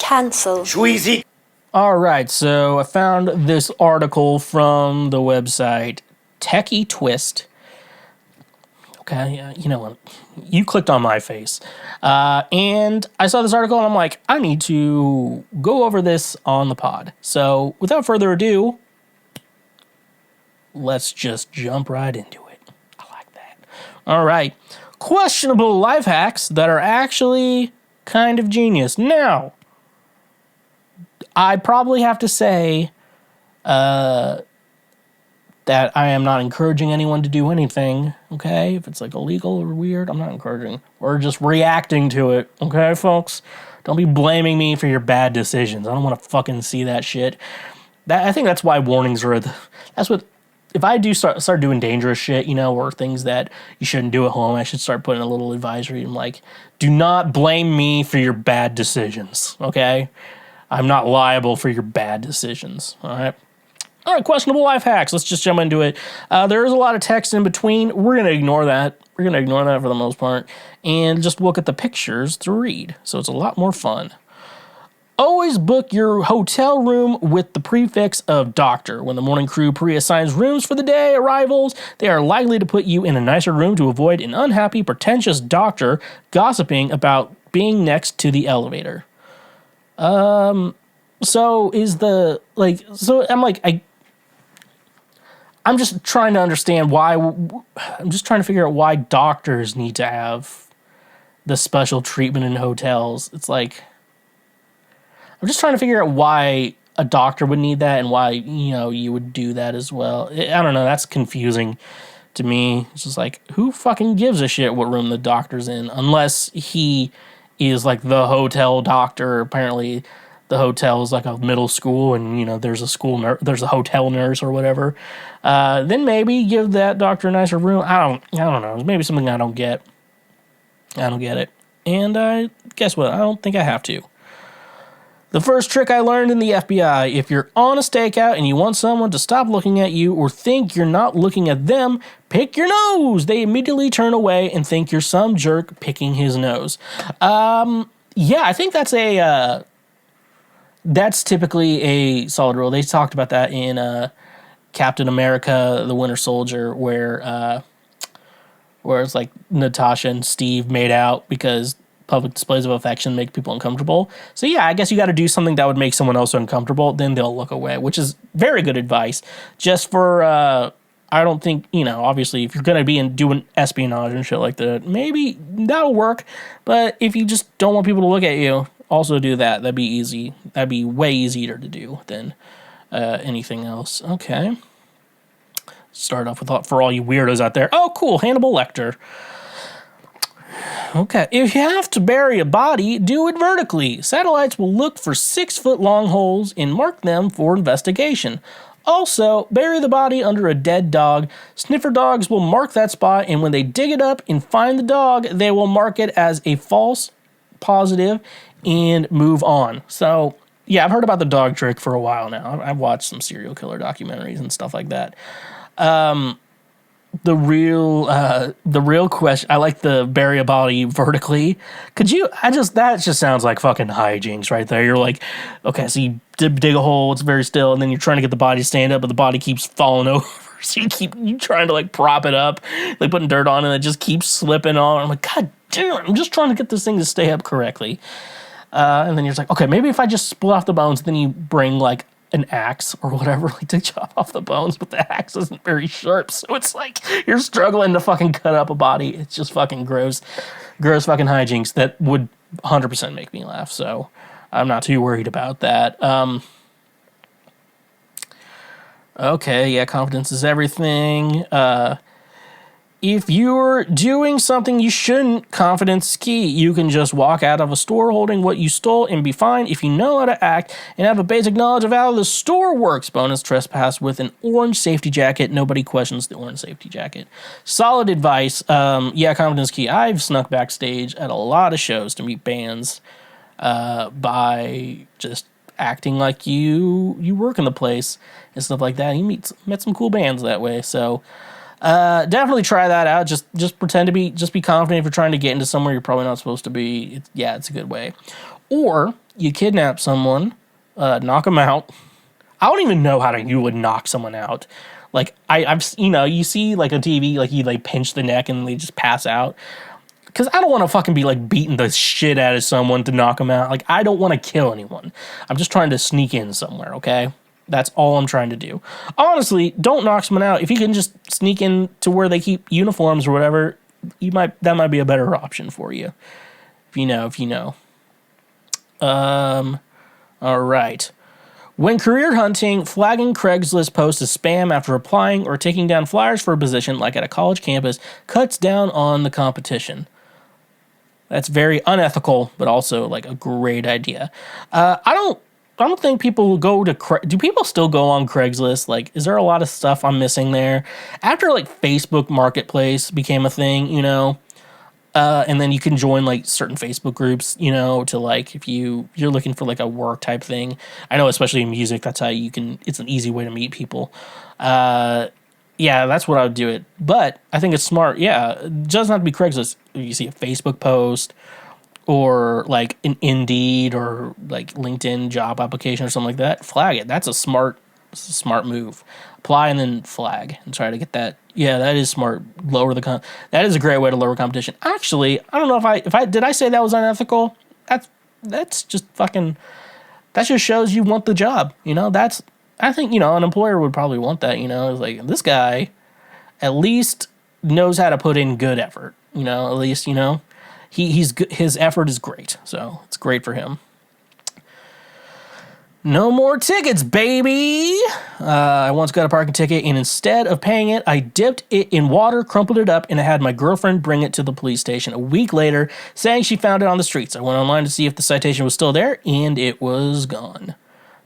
Cancel. Schweezy. All right, so I found this article from the website Techie Twist. Okay, you know what? You clicked on my face. And I saw this article and I'm like, I need to go over this on the pod. So without further ado, let's just jump right into it. I like that. All right. Questionable life hacks that are actually kind of genius. Now, I probably have to say that I am not encouraging anyone to do anything, okay? If it's like illegal or weird, I'm not encouraging. We're just reacting to it, okay, folks? Don't be blaming me for your bad decisions. I don't want to fucking see that shit. I think that's why warnings are... That's what... If I do start doing dangerous shit, you know, or things that you shouldn't do at home, I should start putting a little advisory. I'm like, do not blame me for your bad decisions, okay? I'm not liable for your bad decisions, all right? All right, questionable life hacks. Let's just jump into it. There is a lot of text in between. We're going to ignore that. We're going to ignore that for the most part and just look at the pictures to read. So it's a lot more fun. Always book your hotel room with the prefix of doctor. When the morning crew pre-assigns rooms for the day arrivals, they are likely to put you in a nicer room to avoid an unhappy, pretentious doctor gossiping about being next to the elevator. So is the, like, so I'm like, I'm just trying to understand why, I'm just trying to figure out why doctors need to have the special treatment in hotels. It's like, I'm just trying to figure out why a doctor would need that and why, you know, you would do that as well. I don't know, that's confusing to me. It's just like, who fucking gives a shit what room the doctor's in? Unless he is like the hotel doctor. Apparently the hotel is like a middle school and, you know, there's a school there's a hotel nurse or whatever. Then maybe give that doctor a nicer room. I don't know. It's maybe something I don't get. I don't get it. And guess what? I don't think I have to. The first trick I learned in the FBI: if you're on a stakeout and you want someone to stop looking at you or think you're not looking at them, pick your nose. They immediately turn away and think you're some jerk picking his nose. Yeah, I think that's typically a solid rule. They talked about that in Captain America: The Winter Soldier, where it's like Natasha and Steve made out because public displays of affection make people uncomfortable. So yeah, I guess you got to do something that would make someone else uncomfortable, then they'll look away, which is very good advice. Just for, I don't think, you know, obviously if you're going to be doing espionage and shit like that, maybe that'll work. But if you just don't want people to look at you, also do that. That'd be easy. That'd be way easier to do than anything else. Okay. Start off with, for all you weirdos out there. Oh, cool. Hannibal Lecter. Okay, if you have to bury a body, do it vertically. Satellites will look for 6-foot-long holes and mark them for investigation. Also, bury the body under a dead dog. Sniffer dogs will mark that spot, and when they dig it up and find the dog, they will mark it as a false positive and move on. So, yeah, I've heard about the dog trick for a while now. I've watched some serial killer documentaries and stuff like that. The real question, I like the bury a body vertically. That just sounds like fucking hijinks right there. You're like, okay, so you dig a hole, it's very still, and then you're trying to get the body to stand up, but the body keeps falling over. So you trying to like prop it up, like putting dirt on, and it just keeps slipping on. I'm like, God damn it, I'm just trying to get this thing to stay up correctly. And then you're just like, okay, maybe if I just split off the bones, then you bring like an axe or whatever, like to chop off the bones, but the axe isn't very sharp, so it's like you're struggling to fucking cut up a body. It's just fucking gross fucking hijinks that would 100% make me laugh, so I'm not too worried about that. Okay, yeah, confidence is everything. If you're doing something you shouldn't, confidence is key. You can just walk out of a store holding what you stole and be fine if you know how to act and have a basic knowledge of how the store works. Bonus: trespass with an orange safety jacket. Nobody questions the orange safety jacket. Solid advice. Yeah, confidence is key. I've snuck backstage at a lot of shows to meet bands by just acting like you work in the place and stuff like that. You met some cool bands that way, so... definitely try that out. Just pretend to be confident if you're trying to get into somewhere you're probably not supposed to be. It's a good way. Or you kidnap someone, knock them out. I don't even know you would knock someone out. Like I've you see like on TV, like you like pinch the neck and they just pass out. Because I don't want to fucking be like beating the shit out of someone to knock them out. Like I don't want to kill anyone. I'm just trying to sneak in somewhere. Okay, that's all I'm trying to do. Honestly, don't knock someone out. If you can just sneak in to where they keep uniforms or whatever, that might be a better option for you. If you know. All right. When career hunting, flagging Craigslist posts as spam after applying or taking down flyers for a position, like at a college campus, cuts down on the competition. That's very unethical, but also like a great idea. I don't think people go to do people still go on Craigslist? Like, is there a lot of stuff I'm missing there? After like Facebook Marketplace became a thing, and then you can join like certain Facebook groups, to like if you're looking for like a work type thing. I know, especially in music, that's how it's an easy way to meet people. Yeah, that's what I would do it. But I think it's smart. Yeah, it doesn't have to be Craigslist. You see a Facebook post or like an Indeed or like LinkedIn job application or something like that, flag it. That's a smart move. Apply and then flag and try to get that. Yeah, that is smart. That is a great way to lower competition. Actually, I don't know if I did I say that was unethical? That's just fucking. That just shows you want the job. I think an employer would probably want that. It's like this guy at least knows how to put in good effort. At least he's good. His effort is great, so it's great for him. No more tickets, baby. I once got a parking ticket, and instead of paying it, I dipped it in water, crumpled it up, and I had my girlfriend bring it to the police station a week later, saying she found it on the streets. I went online to see if the citation was still there, and it was gone.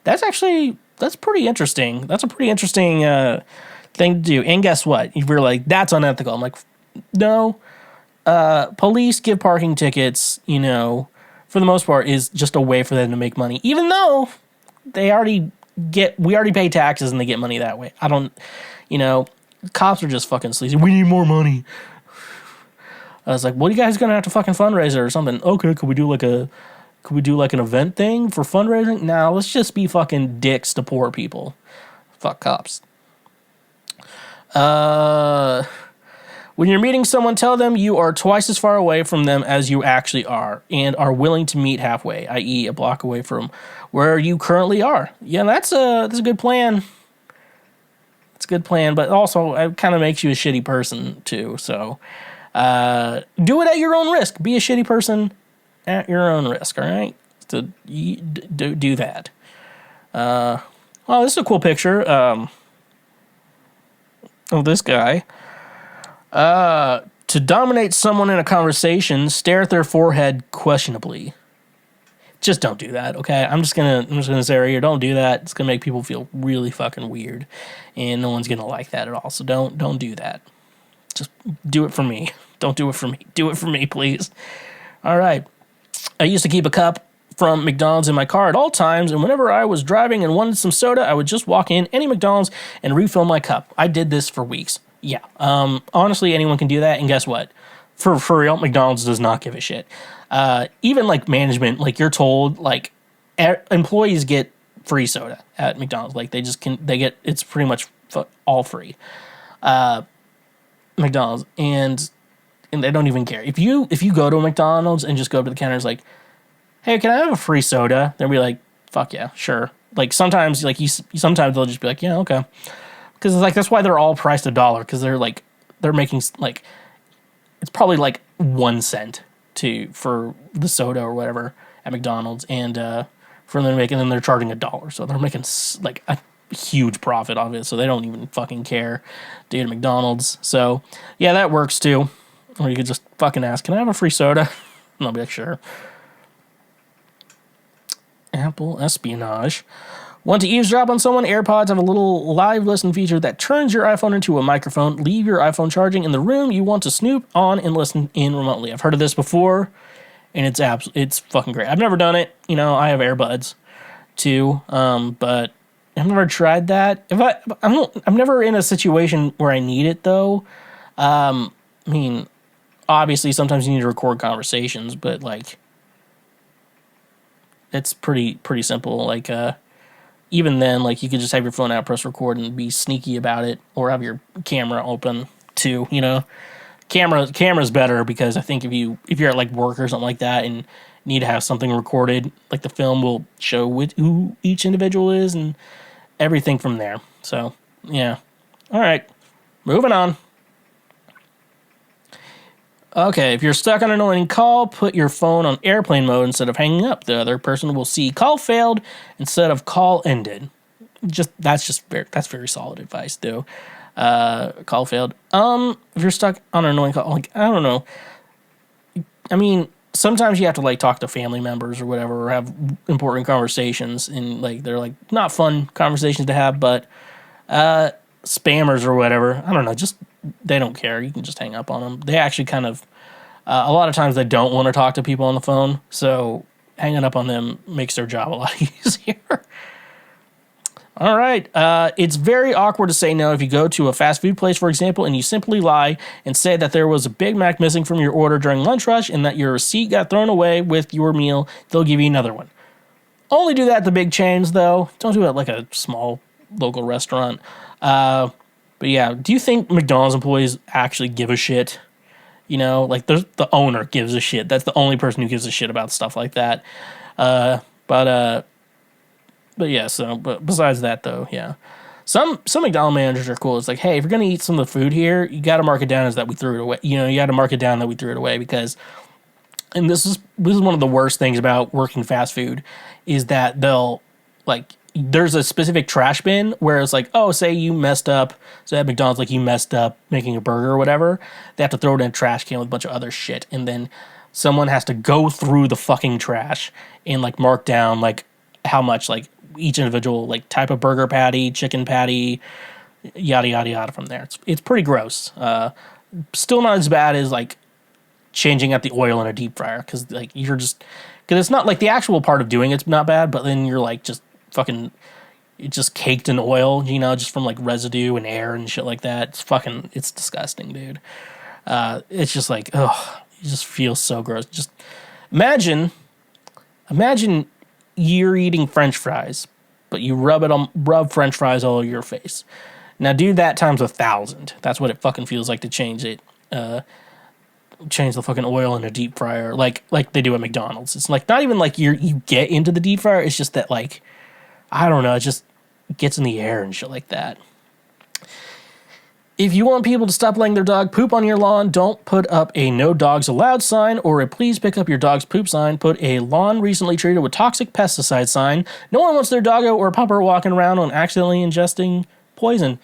That's pretty interesting. That's a pretty interesting thing to do. And guess what? If you're like, that's unethical. I'm like, no. Police give parking tickets, for the most part, is just a way for them to make money. Even though we already pay taxes and they get money that way. I don't, cops are just fucking sleazy. We need more money. I was like, well, you guys gonna have to fucking fundraise or something. Okay, could we do like an event thing for fundraising? Nah, let's just be fucking dicks to poor people. Fuck cops. When you're meeting someone, tell them you are twice as far away from them as you actually are and are willing to meet halfway, i.e. a block away from where you currently are. Yeah, that's a good plan. It's a good plan, but also it kind of makes you a shitty person too. So do it at your own risk. Be a shitty person at your own risk, all right? Do that. Well, this is a cool picture of this guy. To dominate someone in a conversation, stare at their forehead questionably. Just don't do that, okay? I'm just gonna say right here, don't do that. It's gonna make people feel really fucking weird, and no one's gonna like that at all. So don't do that. Just do it for me. Don't do it for me. Do it for me, please. All right. I used to keep a cup from McDonald's in my car at all times, and whenever I was driving and wanted some soda, I would just walk in any McDonald's and refill my cup. I did this for weeks. Yeah. Honestly, anyone can do that, and guess what? For real, McDonald's does not give a shit. Even like management, like you're told, like employees get free soda at McDonald's. Like it's pretty much all free. McDonald's, and they don't even care. If you go to a McDonald's and just go up to the counter, it's like, hey, can I have a free soda? They'll be like, fuck yeah, sure. Like sometimes, sometimes they'll just be like, yeah, okay. Because it's like that's why they're all priced $1, because they're making like it's probably like 1 cent for the soda or whatever at McDonald's, and for them making, then they're charging $1, so they're making like a huge profit of it. So they don't even fucking care, dude, at McDonald's. So yeah, that works too. Or you could just fucking ask, can I have a free soda? And they'll be like, sure. Apple espionage. Want to eavesdrop on someone? AirPods have a little live listen feature that turns your iPhone into a microphone. Leave your iPhone charging in the room you want to snoop on and listen in remotely. I've heard of this before, and it's fucking great. I've never done it. I have AirBuds too, but I've never tried that. I'm never in a situation where I need it though. I mean, obviously sometimes you need to record conversations, but like, It's pretty simple. Like even then, like you could just have your phone out, press record, and be sneaky about it, or have your camera open too. You know, camera's better because I think if you're at like work or something like that and need to have something recorded, like the film will show who each individual is and everything from there. So yeah, all right, moving on. Okay, if you're stuck on an annoying call, put your phone on airplane mode instead of hanging up. The other person will see call failed instead of call ended. That's very solid advice, though. Call failed. If you're stuck on an annoying call, like I don't know. I mean, sometimes you have to like talk to family members or whatever, or have important conversations, and like they're like not fun conversations to have, but spammers or whatever. I don't know. Just they don't care. You can just hang up on them. They actually kind of a lot of times they don't want to talk to people on the phone, so hanging up on them makes their job a lot easier. All right. It's very awkward to say no if you go to a fast food place, for example, and you simply lie and say that there was a Big Mac missing from your order during lunch rush and that your receipt got thrown away with your meal. They'll give you another one. Only do that at the big chains, though. Don't do it at like a small local restaurant. But yeah, do you think McDonald's employees actually give a shit? You know, like the owner gives a shit. That's the only person who gives a shit about stuff like that. But yeah, but besides that though, yeah. Some McDonald's managers are cool. It's like, hey, if you're gonna eat some of the food here, you gotta mark it down as that we threw it away. You know, you gotta mark it down that we threw it away because and this is one of the worst things about working fast food is that they'll like there's a specific trash bin where it's like, oh, say you messed up. So at McDonald's, like you messed up making a burger or whatever, they have to throw it in a trash can with a bunch of other shit. And then someone has to go through the fucking trash and like mark down like how much like each individual like type of burger patty, chicken patty, yada, yada, yada from there. It's pretty gross. Still not as bad as like changing out the oil in a deep fryer because like because it's not like the actual part of doing it's not bad, but then you're like just fucking it's just caked in oil, you know, just from like residue and air and shit like that. It's disgusting, dude. It's just like, ugh, it just feels so gross. Just imagine you're eating French fries, but you rub French fries all over your face. Now do that times 1,000. That's what it fucking feels like to change it. Change the fucking oil in a deep fryer, like they do at McDonald's. It's like not even like you get into the deep fryer. It's just that like I don't know, it just gets in the air and shit like that. If you want people to stop letting their dog poop on your lawn, don't put up a no dogs allowed sign or a please pick up your dog's poop sign. Put a lawn recently treated with toxic pesticide sign. No one wants their doggo or pupper walking around and accidentally ingesting poison.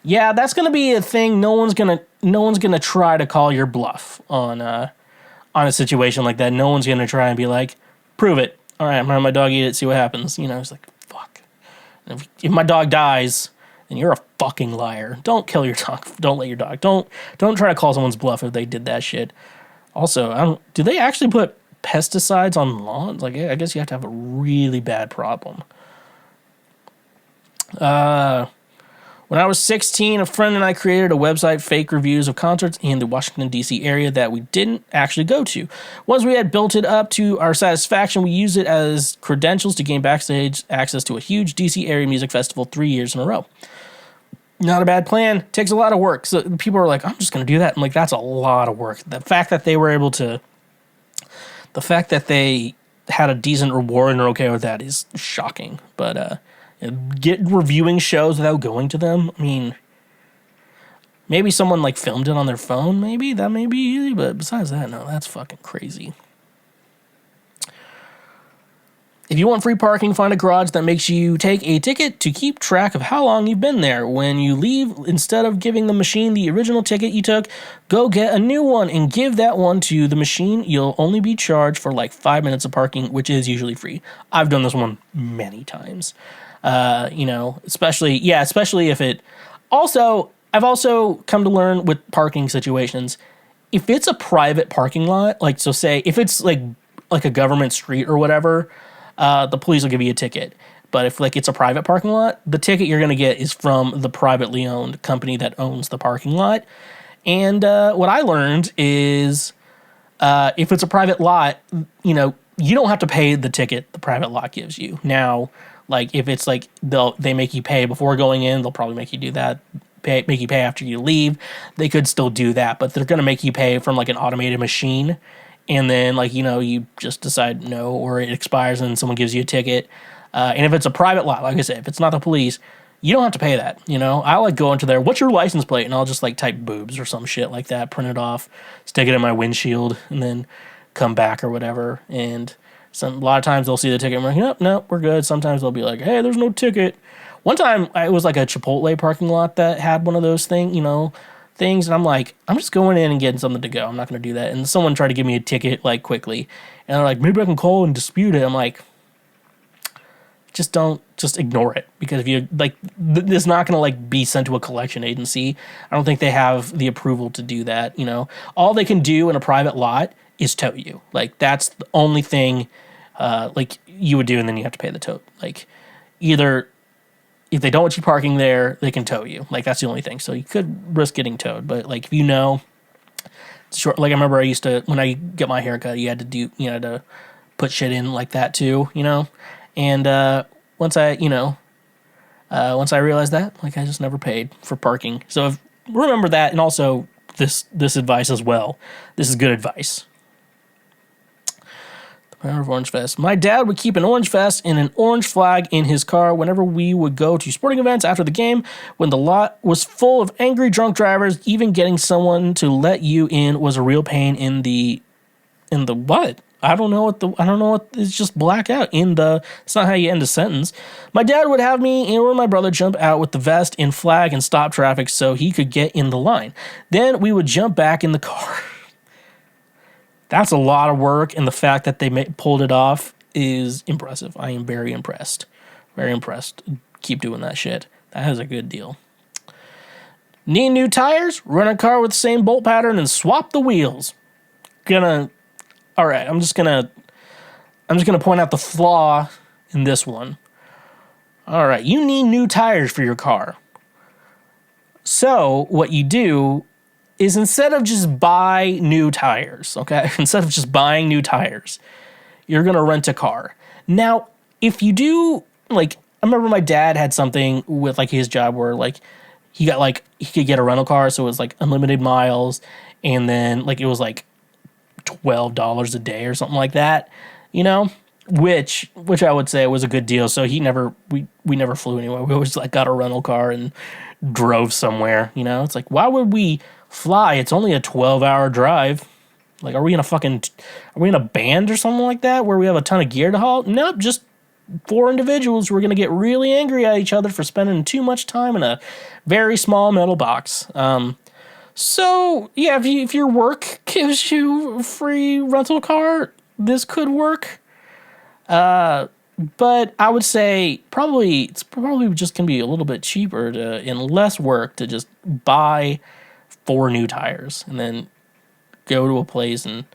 Yeah, that's gonna be a thing. No one's gonna try to call your bluff on a situation like that. No one's gonna try and be like, prove it. All right, I'm gonna have my dog eat it, see what happens. You know, it's like, fuck. If my dog dies, then you're a fucking liar. Don't kill your dog. Don't let your dog. Don't try to call someone's bluff if they did that shit. Also, do they actually put pesticides on lawns? Like, I guess you have to have a really bad problem. When I was 16, a friend and I created a website, fake reviews of concerts in the Washington, D.C. area that we didn't actually go to. Once we had built it up to our satisfaction, we used it as credentials to gain backstage access to a huge D.C. area music festival 3 years in a row. Not a bad plan. Takes a lot of work. So people are like, I'm just going to do that. I'm like, that's a lot of work. The fact that they had a decent reward and are okay with that is shocking. But, get reviewing shows without going to them. I mean, maybe someone like filmed it on their phone. Maybe that may be easy, but besides that, no, that's fucking crazy. If you want free parking, find a garage that makes you take a ticket to keep track of how long you've been there. When you leave, instead of giving the machine the original ticket you took, go get a new one and give that one to the machine. You'll only be charged for like 5 minutes of parking, which is usually free. I've done this one many times. Especially if it also, I've also come to learn with parking situations, if it's a private parking lot, like, so say if it's like a government street or whatever, the police will give you a ticket. But if like it's a private parking lot, the ticket you're going to get is from the privately owned company that owns the parking lot. And, what I learned is, if it's a private lot, you don't have to pay the ticket the private lot gives you. Now, like if it's like they make you pay before going in, they'll probably make you do that. Make you pay after you leave. They could still do that, but they're gonna make you pay from like an automated machine, and then like you just decide no, or it expires and someone gives you a ticket. And if it's a private lot, like I said, if it's not the police, you don't have to pay that. I like go into there. What's your license plate? And I'll just like type boobs or some shit like that, print it off, stick it in my windshield, and then come back or whatever. And a lot of times they'll see the ticket and we're like, nope, we're good. Sometimes they'll be like, hey, there's no ticket. One time it was like a Chipotle parking lot that had one of those things, and I'm like, I'm just going in and getting something to go. I'm not going to do that. And someone tried to give me a ticket like quickly, and they're like, maybe I can call and dispute it. I'm like, just ignore it, because if you like, it's not going to like be sent to a collection agency. I don't think they have the approval to do that. All they can do in a private lot is tow you. Like that's the only thing, like you would do, and then you have to pay the tow. Like either if they don't want you parking there, they can tow you. Like that's the only thing. So you could risk getting towed, but like if short. Like I remember I used to, when I get my haircut, you had to put shit in like that too. And once I realized that, like I just never paid for parking. So remember that, and also this advice as well. This is good advice. The power of Orange Vest. My dad would keep an orange vest and an orange flag in his car whenever we would go to sporting events after the game. When the lot was full of angry drunk drivers, even getting someone to let you in was a real pain in the what? I don't know what it's just black out it's not how you end a sentence. My dad would have me or my brother jump out with the vest and flag and stop traffic so he could get in the line. Then we would jump back in the car. That's a lot of work, and the fact that they pulled it off is impressive. I am very impressed. Very impressed. Keep doing that shit. That is a good deal. Need new tires? Run a car with the same bolt pattern and swap the wheels. All right, I'm just gonna point out the flaw in this one. All right, you need new tires for your car. So what you do is, instead of just buy new tires, okay? Instead of just buying new tires, you're gonna rent a car. Now, if you do, like, I remember my dad had something with like his job where like he could get a rental car, so it was like unlimited miles, and then like it was like $12 a day or something like that, which I would say was a good deal. So we never flew anywhere. We always like got a rental car and drove somewhere. It's like, why would we fly? It's only a 12-hour drive. Like, are we in a band or something like that where we have a ton of gear to haul? Nope, just 4 individuals who are going to get really angry at each other for spending too much time in a very small metal box. So yeah, if your work gives you a free rental car, this could work. But I would say it's probably just gonna be a little bit cheaper and less work to just buy 4 new tires and then go to a place and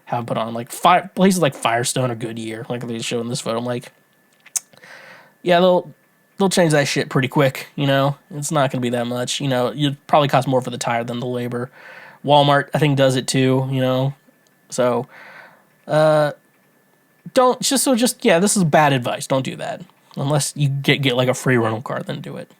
have them put on. Like places like Firestone or Goodyear, like they show in this photo. I'm like, yeah, they'll change that shit pretty quick. It's not gonna be that much. You'd probably cost more for the tire than the labor. Walmart, I think, does it too. So this is bad advice. Don't do that unless you get like a free rental car. Then do it.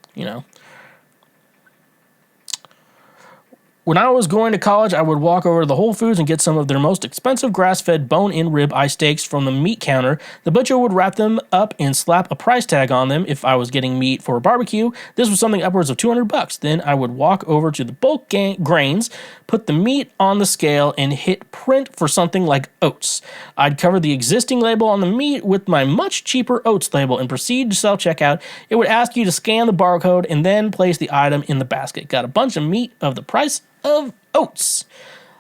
When I was going to college, I would walk over to the Whole Foods and get some of their most expensive grass-fed bone-in rib-eye steaks from the meat counter. The butcher would wrap them up and slap a price tag on them if I was getting meat for a barbecue. This was something upwards of $200. Then I would walk over to the bulk grains, put the meat on the scale, and hit print for something like oats. I'd cover the existing label on the meat with my much cheaper oats label and proceed to self-checkout. It would ask you to scan the barcode and then place the item in the basket. Got a bunch of meat of the price of oats.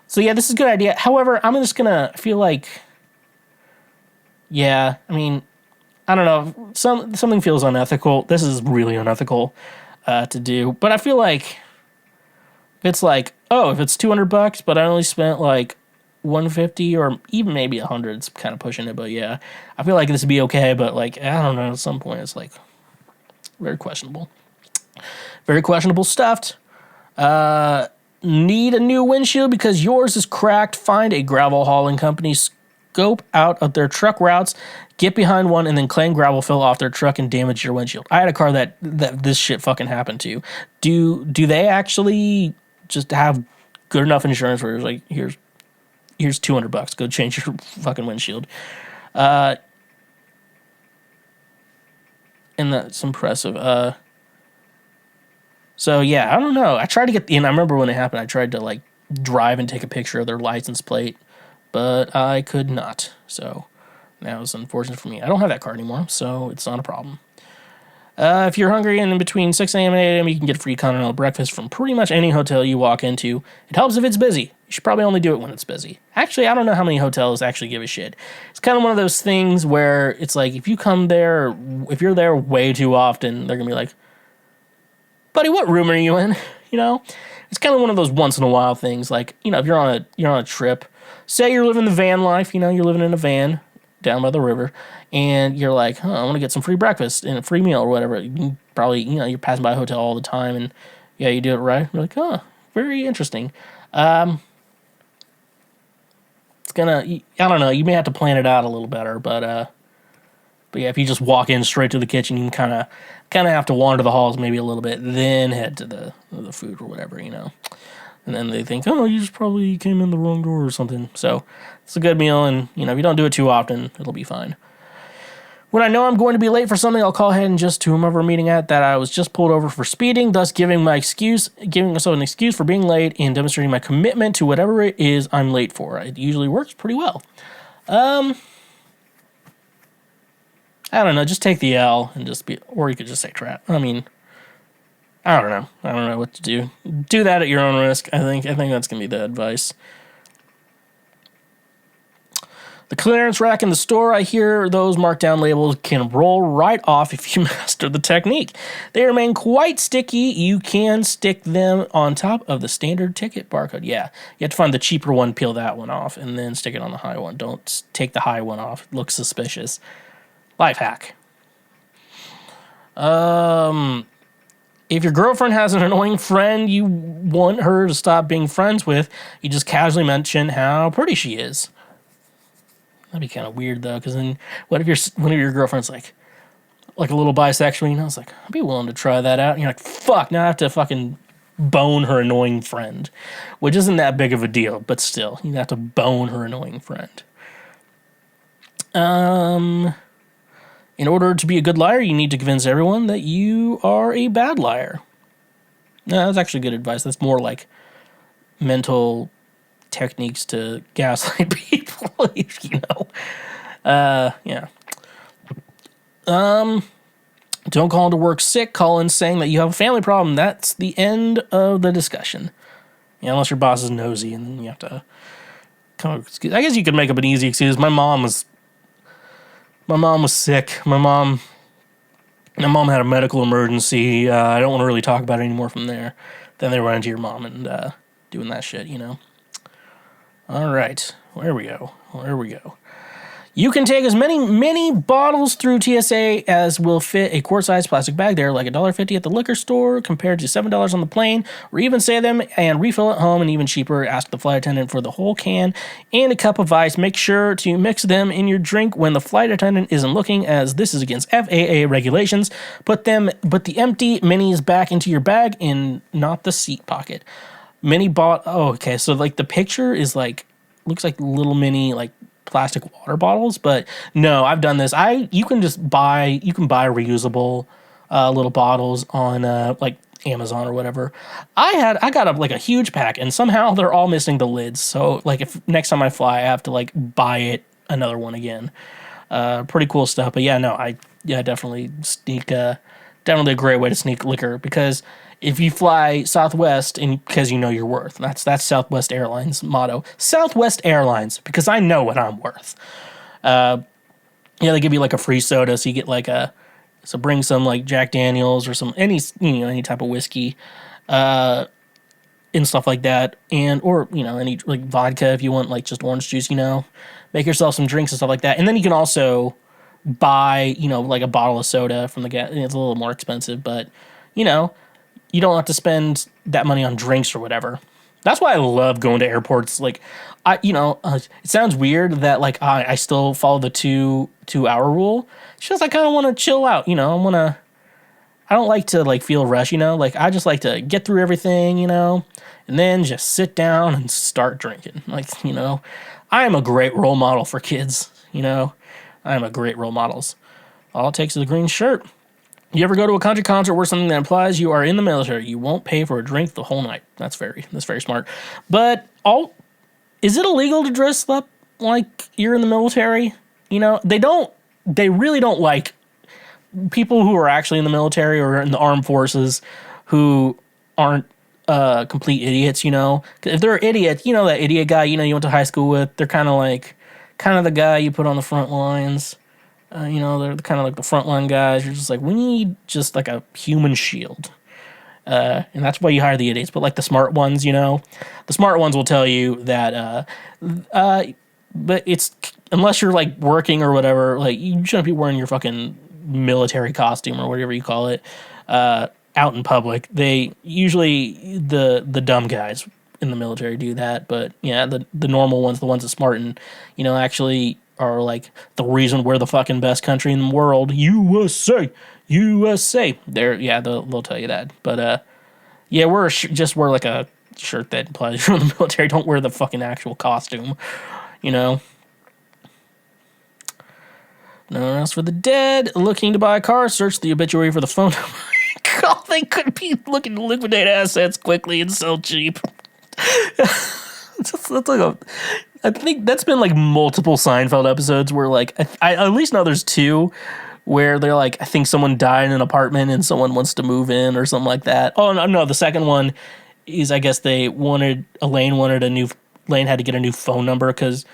So yeah, this is a good idea. However, I'm just gonna feel like, I don't know, something feels unethical. This is really unethical to do, but I feel like it's like, if it's $200, but I only spent like $150 or even maybe $100, it's kind of pushing it. But yeah, I feel like this would be okay. But like, I don't know, at some point it's like very questionable stuff. Need a new windshield because yours is cracked? Find a gravel hauling company scope out of their truck routes, get behind one, and then claim gravel fill off their truck and damage your windshield. I had a car that this shit fucking happened to. Do they actually just have good enough insurance where it's like, here's $200, go change your fucking windshield? And that's impressive. So yeah, I don't know. I tried to get, and I remember when it happened, I tried to like drive and take a picture of their license plate, but I could not. So that was unfortunate for me. I don't have that car anymore, so it's not a problem. If you're hungry and in between 6 a.m. and 8 a.m., you can get a free continental breakfast from pretty much any hotel you walk into. It helps if it's busy. You should probably only do it when it's busy. Actually, I don't know how many hotels actually give a shit. It's kind of one of those things where it's like, if you come there, if you're there way too often, they're going to be like, buddy, what room are you in? You know? It's kind of one of those once in a while things. Like, you know, if you're on a trip, say you're living the van life, you know, you're living in a van down by the river, and you're like, I want to get some free breakfast and a free meal or whatever. You probably, you know, you're passing by a hotel all the time, and yeah, you do it right. You're like, very interesting. It's gonna, I don't know, you may have to plan it out a little better, but yeah, if you just walk in straight to the kitchen, you can kind of have to wander the halls maybe a little bit, then head to the food or whatever, you know. And then they think, you just probably came in the wrong door or something. So it's a good meal, and, you know, if you don't do it too often, it'll be fine. When I know I'm going to be late for something, I'll call ahead and just to whomever I'm meeting at that I was just pulled over for speeding, thus giving myself an excuse for being late and demonstrating my commitment to whatever it is I'm late for. It usually works pretty well. I don't know, just take the L and just be, or you could just say trap. I mean, I don't know. I don't know what to do. Do that at your own risk. I think that's going to be the advice. The clearance rack in the store, I hear those markdown labels can roll right off if you master the technique. They remain quite sticky. You can stick them on top of the standard ticket barcode. Yeah, you have to find the cheaper one, peel that one off, and then stick it on the high one. Don't take the high one off. It looks suspicious. Life hack. If your girlfriend has an annoying friend you want her to stop being friends with, you just casually mention how pretty she is. That'd be kind of weird, though, because then what if one of your girlfriend's like a little bisexual, you know? It's like, I'd be willing to try that out. And you're like, fuck, now I have to fucking bone her annoying friend, which isn't that big of a deal, but still, you have to bone her annoying friend. In order to be a good liar, you need to convince everyone that you are a bad liar. No, that's actually good advice. That's more like mental techniques to gaslight people, you know. Yeah. Don't call into work sick. Call in saying that you have a family problem. That's the end of the discussion. Yeah, unless your boss is nosy, and then you have to come up with excuse. I guess you could make up an easy excuse. My mom was sick. My mom had a medical emergency. I don't want to really talk about it anymore from there. Then they run into your mom and doing that shit, you know. All right, where we go. You can take as many bottles through TSA as will fit a quart-sized plastic bag. They're like $1.50 at the liquor store compared to $7 on the plane. Or even save them and refill at home, and even cheaper. Ask the flight attendant for the whole can and a cup of ice. Make sure to mix them in your drink when the flight attendant isn't looking, as this is against FAA regulations. Put the empty minis back into your bag and not the seat pocket. Okay, so like the picture is like, looks like little mini like plastic water bottles, but no, I've done this. You can buy reusable little bottles on like Amazon or whatever. I got a huge pack, and somehow they're all missing the lids. So like if next time I fly, I have to like buy another one again. Pretty cool stuff. But yeah, no, definitely sneak. Definitely a great way to sneak liquor, because if you fly Southwest, and because you know your worth, that's Southwest Airlines motto. Southwest Airlines, because I know what I'm worth. They give you like a free soda, so you get like so bring some like Jack Daniels or any type of whiskey, and stuff like that, or any like vodka if you want like just orange juice. Make yourself some drinks and stuff like that, and then you can also buy like a bottle of soda from the gas. It's a little more expensive, but you don't have to spend that money on drinks or whatever. That's why I love going to airports. Like, it sounds weird that like I still follow the 2 hour rule. It's just I kind of want to chill out. I don't like to like feel rush. Like I just like to get through everything. And then just sit down and start drinking. Like, I am a great role model for kids. I am a great role model. All it takes is a green shirt. You ever go to a country concert where something that implies you are in the military? You won't pay for a drink the whole night. That's very smart. But is it illegal to dress up like you're in the military? They really don't like people who are actually in the military or in the armed forces who aren't complete idiots, 'Cause if they're an idiot, that idiot guy, you went to high school with, they're kind of the guy you put on the front lines. They're kind of like the frontline guys. You're just like, we need just like a human shield. And that's why you hire the idiots. But like the smart ones, the smart ones will tell you that, but it's, unless you're like working or whatever, like you shouldn't be wearing your fucking military costume or whatever you call it, out in public. They usually, the dumb guys in the military do that. But yeah, the normal ones, the ones that smart and, actually are like the reason we're the fucking best country in the world. USA. They'll tell you that. But just wear like a shirt that implies you're in the military. Don't wear the fucking actual costume. No one else for the dead. Looking to buy a car, search the obituary for the phone number. God, they could be looking to liquidate assets quickly and sell cheap. That's like I think that's been like multiple Seinfeld episodes where like I at least know there's 2 where they're like, I think someone died in an apartment and someone wants to move in or something like that. Oh no, the second one is I guess Elaine had to get a new phone number because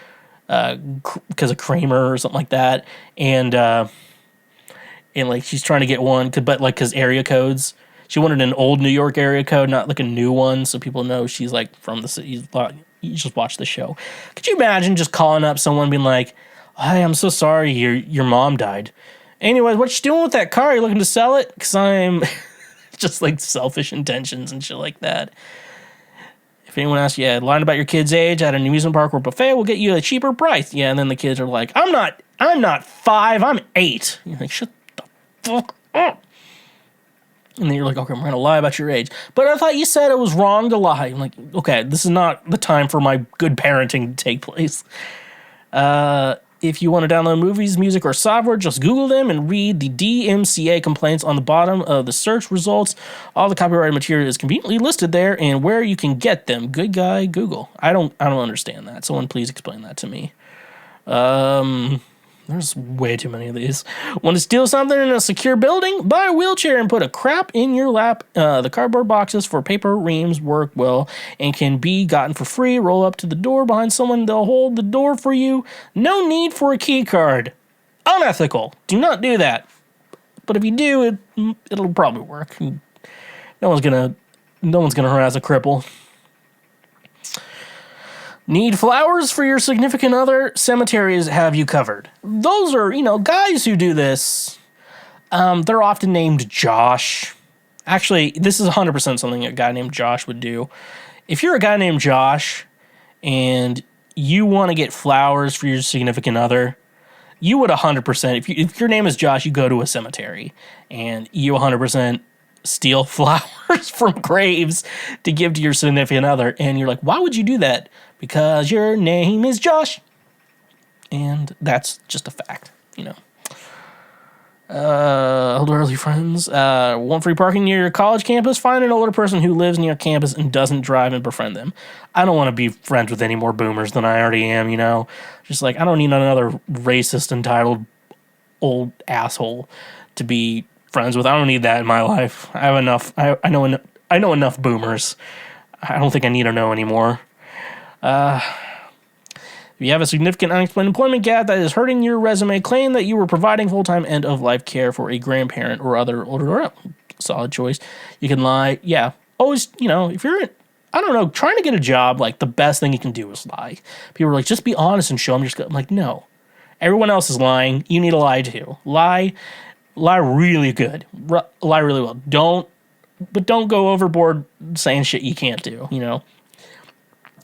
of Kramer or something like that, and like she's trying to get one, but like because area codes. She wanted an old New York area code, not like a new one, so people know she's like from the city. You just watch the show. Could you imagine just calling up someone being like, "Hey, I'm so sorry, your mom died. Anyways, what you doing with that car? You looking to sell it? Because I'm..." Just like selfish intentions and shit like that. If anyone asks you, lying about your kid's age at an amusement park or buffet will get you a cheaper price. Yeah, and then the kids are like, I'm not 5, I'm 8. You're like, shut the fuck up. And then you're like, okay, I'm going to lie about your age. But I thought you said it was wrong to lie. I'm like, okay, this is not the time for my good parenting to take place. If you want to download movies, music, or software, just Google them and read the DMCA complaints on the bottom of the search results. All the copyrighted material is conveniently listed there and where you can get them. Good guy, Google. I don't understand that. Someone please explain that to me. There's way too many of these. Want to steal something in a secure building? Buy a wheelchair and put a crap in your lap. The cardboard boxes for paper reams work well and can be gotten for free. Roll up to the door behind someone. They'll hold the door for you. No need for a key card. Unethical. Do not do that. But if you do, it'll probably work. No one's gonna harass a cripple. Need flowers for your significant other? Cemeteries have you covered. Those are, guys who do this. They're often named Josh. Actually, this is 100% something a guy named Josh would do. If you're a guy named Josh and you want to get flowers for your significant other, you would 100%, if your name is Josh, you go to a cemetery and you 100% steal flowers from graves to give to your significant other. And you're like, why would you do that? Because your name is Josh. And that's just a fact, Elderly friends. Want free parking near your college campus? Find an older person who lives near campus and doesn't drive and befriend them. I don't want to be friends with any more boomers than I already am, Just like, I don't need another racist, entitled, old asshole to be friends with. I don't need that in my life. I have enough. I know enough boomers. I don't think I need to know anymore. If you have a significant unexplained employment gap that is hurting your resume, claim that you were providing full-time end-of-life care for a grandparent or other older. Solid choice. You can lie. Yeah. Always, if you're trying to get a job, like, the best thing you can do is lie. People are like, just be honest and show them. I'm like, no. Everyone else is lying. You need to lie too. Lie really good. Lie really well. Don't go overboard saying shit you can't do,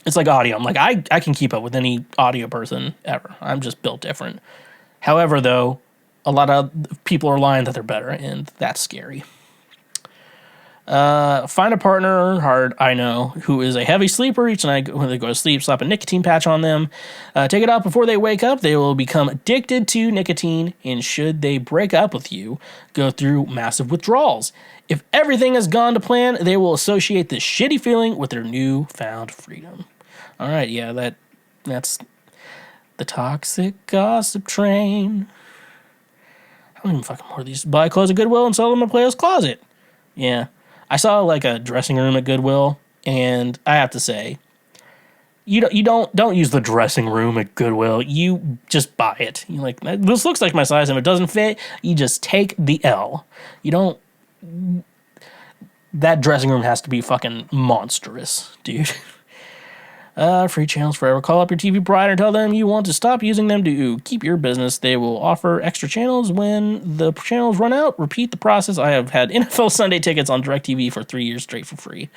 It's like audio. I'm like, I can keep up with any audio person ever. I'm just built different. However, though, a lot of people are lying that they're better, and that's scary. Find a partner, hard, I know, who is a heavy sleeper. Each night when they go to sleep, slap a nicotine patch on them. Take it out before they wake up. They will become addicted to nicotine, and should they break up with you, go through massive withdrawals. If everything has gone to plan, they will associate this shitty feeling with their newfound freedom. All right, yeah, that's the toxic gossip train. I don't even fucking more these. Buy clothes at Goodwill and sell them in Player's Closet. Yeah. I saw like a dressing room at Goodwill, and I have to say, you don't use the dressing room at Goodwill. You just buy it. You're like, this looks like my size, and if it doesn't fit, you just take the L. You don't. That dressing room has to be fucking monstrous, dude. Free channels forever. Call up your TV provider and tell them you want to stop using them to keep your business. They will offer extra channels when the channels run out. Repeat the process. I have had NFL Sunday tickets on DirecTV for 3 years straight for free.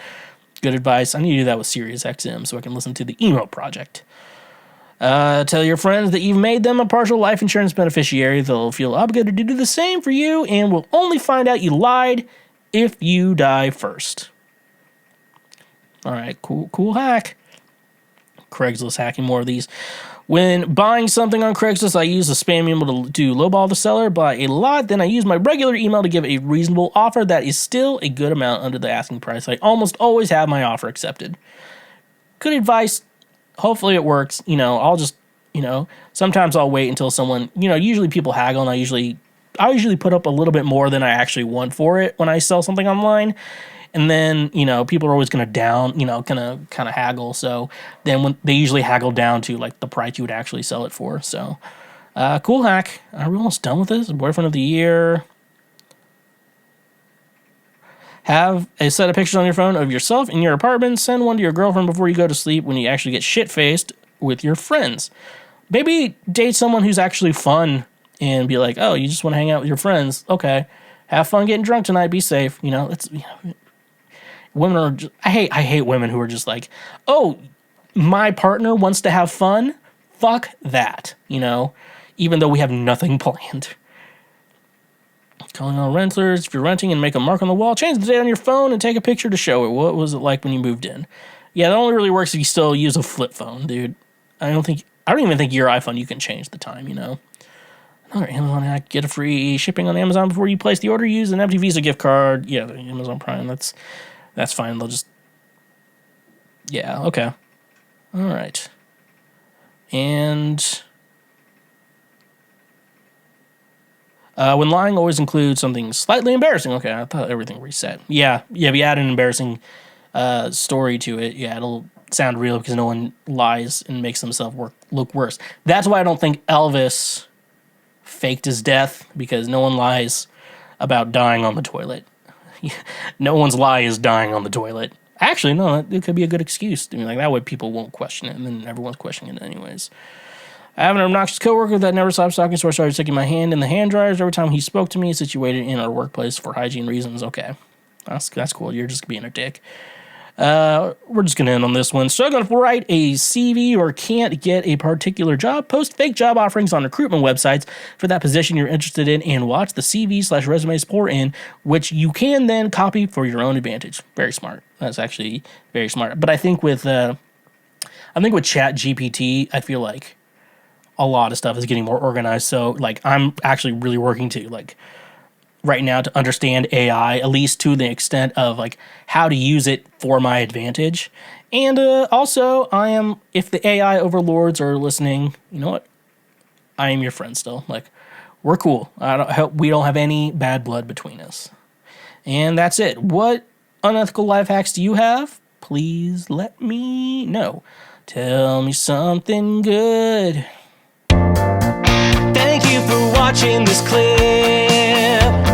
Good advice. I need to do that with SiriusXM so I can listen to the Emo Project. Tell your friends that you've made them a partial life insurance beneficiary. They'll feel obligated to do the same for you and will only find out you lied if you die first. All right, cool hack. Craigslist hacking, more of these. When buying something on Craigslist, I use the spam email to lowball the seller by a lot. Then I use my regular email to give a reasonable offer that is still a good amount under the asking price. I almost always have my offer accepted. Good advice. Hopefully it works. I'll just, sometimes I'll wait until someone, usually people haggle, and I usually put up a little bit more than I actually want for it when I sell something online. And then, people are always going to kind of haggle. So then when they usually haggle down to like the price you would actually sell it for. So, cool hack. Are we almost done with this? Boyfriend of the year. Have a set of pictures on your phone of yourself in your apartment. Send one to your girlfriend before you go to sleep when you actually get shit-faced with your friends. Maybe date someone who's actually fun and be like, oh, you just want to hang out with your friends. Okay. Have fun getting drunk tonight. Be safe. Women are just, I hate women who are just like, oh, my partner wants to have fun. Fuck that, even though we have nothing planned. Calling all renters. If you're renting and make a mark on the wall, change the date on your phone and take a picture to show it. What was it like when you moved in? Yeah, that only really works if you still use a flip phone, dude. I don't even think your iPhone you can change the time, Another Amazon hack. Get a free shipping on Amazon before you place the order. Use an empty Visa gift card. Yeah, the Amazon Prime. That's fine. They'll just... Yeah, okay. All right. And... when lying, always include something slightly embarrassing. Okay, I thought everything reset. Yeah, if you add an embarrassing story to it, yeah, it'll sound real because no one lies and makes themselves look worse. That's why I don't think Elvis faked his death, because no one lies about dying on the toilet. No one's lie is dying on the toilet. Actually, no, it could be a good excuse. That way people won't question it, and then everyone's questioning it anyways. I have an obnoxious coworker that never stopped talking, so I started sticking my hand in the hand dryers every time he spoke to me, situated in our workplace for hygiene reasons. Okay, that's cool. You're just being a dick. We're just going to end on this one. Struggling to write a CV or can't get a particular job? Post fake job offerings on recruitment websites for that position you're interested in and watch the CV/resumes pour in, which you can then copy for your own advantage. Very smart. That's actually very smart. But I think with ChatGPT, I feel like a lot of stuff is getting more organized. So I'm actually really working to right now to understand AI, at least to the extent of how to use it for my advantage. And also, if the AI overlords are listening, you know what? I am your friend still. We're cool. We don't have any bad blood between us. And that's it. What unethical life hacks do you have? Please let me know. Tell me something good. Thank you for watching this clip.